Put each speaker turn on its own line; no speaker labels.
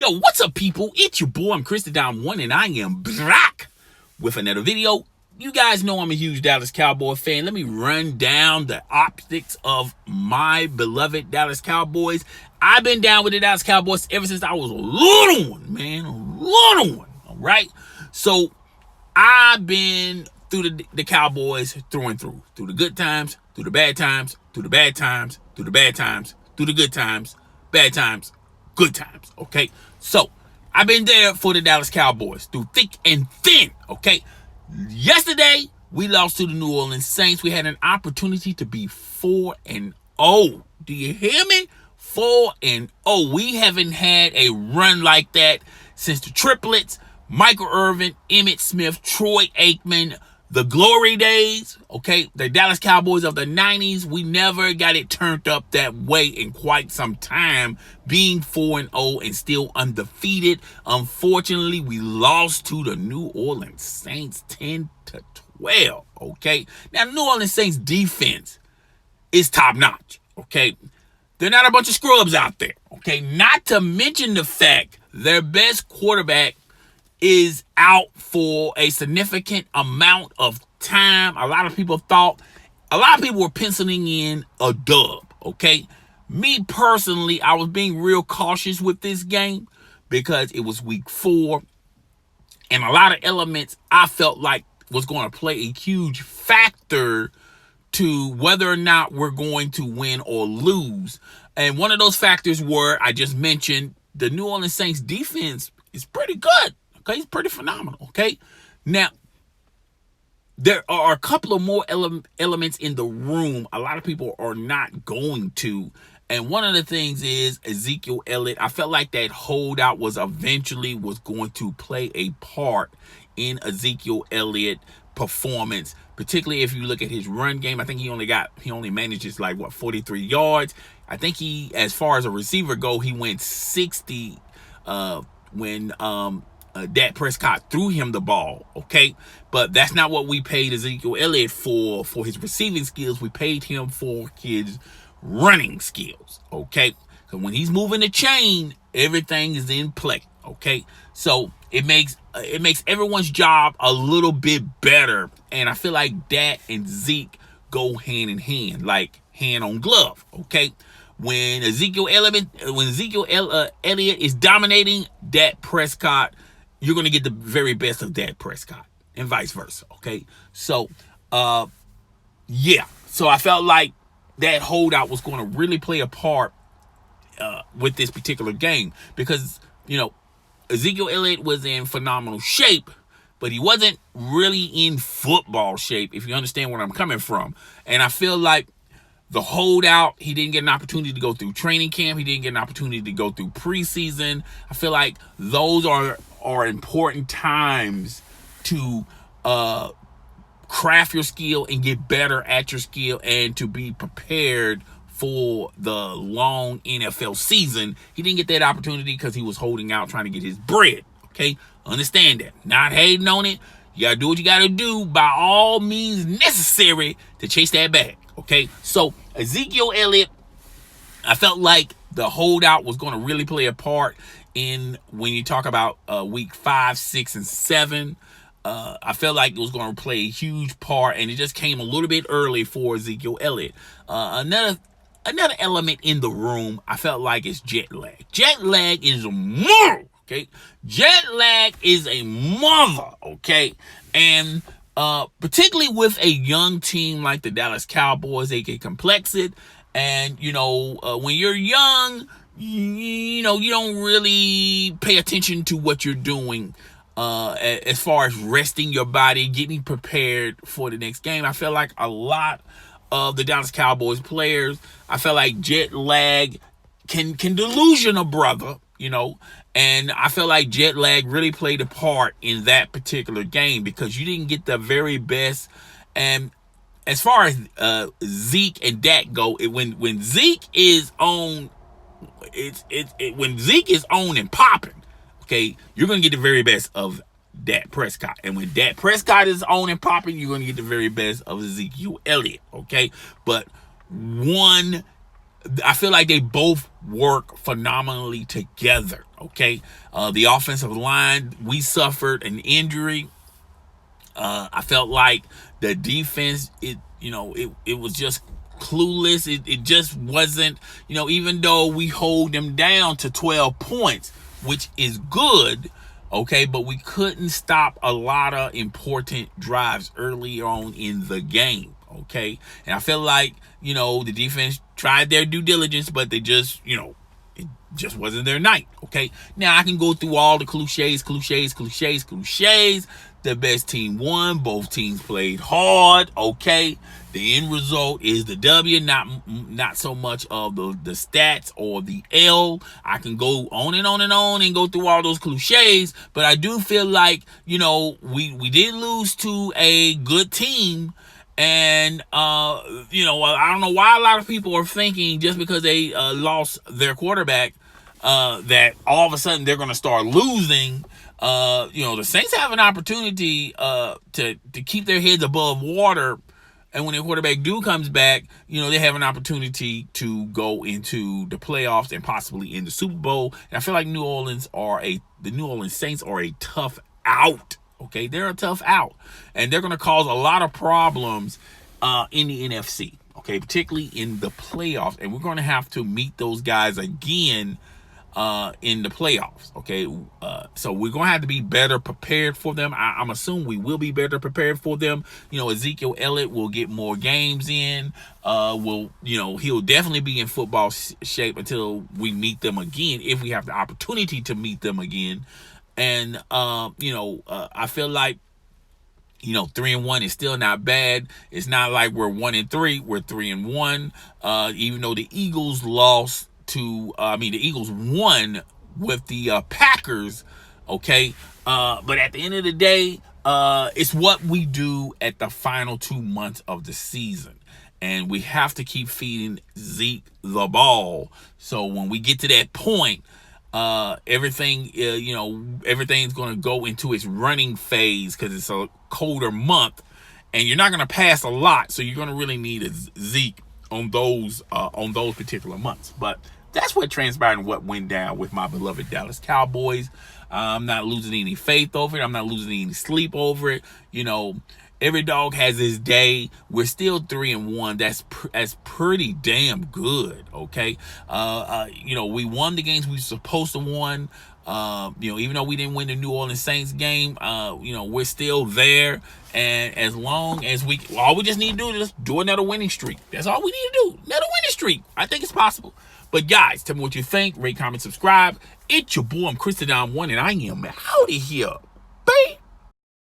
Yo, what's up, people? It's your boy, I'm Chris the Dom One, and I am back with another video. You guys know I'm a huge Dallas Cowboys fan. Let me run down the optics of my beloved Dallas Cowboys. I've been down with the Dallas Cowboys ever since I was a little one, man. A little one, all right? So, I've been through the Cowboys through and through. Through the good times, through the bad times, through the bad times, through the bad times, through the good times, bad times, good times, okay? So, I've been there for the Dallas Cowboys through thick and thin, okay? Yesterday, we lost to the New Orleans Saints. We had an opportunity to be 4-0. Do you hear me? 4-0. We haven't had a run like that since the triplets, Michael Irvin, Emmitt Smith, Troy Aikman, the glory days, okay? The Dallas Cowboys of the 90s, we never got it turned up that way in quite some time, being 4-0 and still undefeated. Unfortunately, we lost to the New Orleans Saints 10-12, okay? Now, the New Orleans Saints defense is top-notch, okay? They're not a bunch of scrubs out there, okay? Not to mention the fact their best quarterback is out for a significant amount of time. A lot of people were penciling in a dub, okay? Me personally, I was being real cautious with this game because it was week 4, and a lot of elements I felt like was going to play a huge factor to whether or not we're going to win or lose. And one of those factors were, I just mentioned, the New Orleans Saints defense is pretty good. Okay, it's pretty phenomenal, okay? Now, there are a couple of more elements in the room a lot of people are not going to. And one of the things is Ezekiel Elliott. I felt like that holdout was going to play a part in Ezekiel Elliott performance, particularly if you look at his run game. I think he only manages 43 yards. I think as far as a receiver go, he went 60 when Dak Prescott threw him the ball, okay? But that's not what we paid Ezekiel Elliott for his receiving skills. We paid him for his running skills, okay? So when he's moving the chain, everything is in play, okay? So it makes everyone's job a little bit better, and I feel like Dak and Zeke go hand in hand, like hand on glove, okay? When Ezekiel Elliott is dominating Dak Prescott, you're going to get the very best of Dak Prescott and vice versa, okay? So, yeah. So I felt like that holdout was going to really play a part with this particular game because, Ezekiel Elliott was in phenomenal shape, but he wasn't really in football shape, if you understand where I'm coming from. And I feel like the holdout, he didn't get an opportunity to go through training camp. He didn't get an opportunity to go through preseason. I feel like those are important times to craft your skill and get better at your skill and to be prepared for the long NFL season. He didn't get that opportunity because he was holding out trying to get his bread, okay? Understand that. Not hating on it. You got to do what you got to do by all means necessary to chase that bag, okay? So Ezekiel Elliott, I felt like the holdout was going to really play a part in when you talk about week 5, 6, and 7. I felt like it was going to play a huge part, and it just came a little bit early for Ezekiel Elliott. Another element in the room, I felt like, is jet lag. Jet lag is a mother, okay? Jet lag is a mother, okay? And particularly with a young team like the Dallas Cowboys, they get complexed. And, when you're young, you don't really pay attention to what you're doing as far as resting your body, getting prepared for the next game. I feel like a lot of the Dallas Cowboys players, I feel like jet lag can delusion a brother, and I feel like jet lag really played a part in that particular game because you didn't get the very best. And as far as Zeke and Dak go, when Zeke is on, when Zeke is on and popping, okay, you're gonna get the very best of Dak Prescott. And when Dak Prescott is on and popping, you're going to get the very best of Ezekiel Elliott, okay? But I feel like they both work phenomenally together, Okay, the offensive line, we suffered an injury. I felt like the defense, it was just clueless. It just wasn't, even though we hold them down to 12 points, which is good, okay, but we couldn't stop a lot of important drives early on in the game, okay? And I feel like, the defense tried their due diligence, but they just, it just wasn't their night, okay? Now, I can go through all the cliches. The best team won. Both teams played hard, okay? The end result is the W, not so much of the stats or the L. I can go on and on and on and go through all those cliches, but I do feel like, we did lose to a good team. And, I don't know why a lot of people are thinking just because they lost their quarterback that all of a sudden they're going to start losing. The Saints have an opportunity to keep their heads above water. And when their quarterback comes back, they have an opportunity to go into the playoffs and possibly in the Super Bowl. And I feel like the New Orleans Saints are a tough out. Okay, they're a tough out, and they're going to cause a lot of problems in the NFC, okay, particularly in the playoffs, and we're going to have to meet those guys again in the playoffs, okay? So we're going to have to be better prepared for them. I'm assuming we will be better prepared for them. Ezekiel Elliott will get more games in. He'll definitely be in football shape until we meet them again, if we have the opportunity to meet them again. And, I feel like, 3-1 is still not bad. It's not like we're 1-3. We're 3-1. Even though the Eagles the Eagles won with the Packers. Okay. But at the end of the day, it's what we do at the final 2 months of the season. And we have to keep feeding Zeke the ball. So when we get to that point, everything's going to go into its running phase because it's a colder month, and you're not going to pass a lot, so you're going to really need a Zeke on those particular months. But that's what transpired and what went down with my beloved Dallas Cowboys. I'm not losing any faith over it. I'm not losing any sleep over it. Every dog has his day. We're still 3-1. That's pretty damn good. Okay. We won the games we were supposed to win. Even though we didn't win the New Orleans Saints game, we're still there. And as long as all we just need to do is just do another winning streak. That's all we need to do. Another winning streak. I think it's possible. But guys, tell me what you think. Rate, comment, subscribe. It's your boy, I'm Christodon1, and I am out of here. Bye.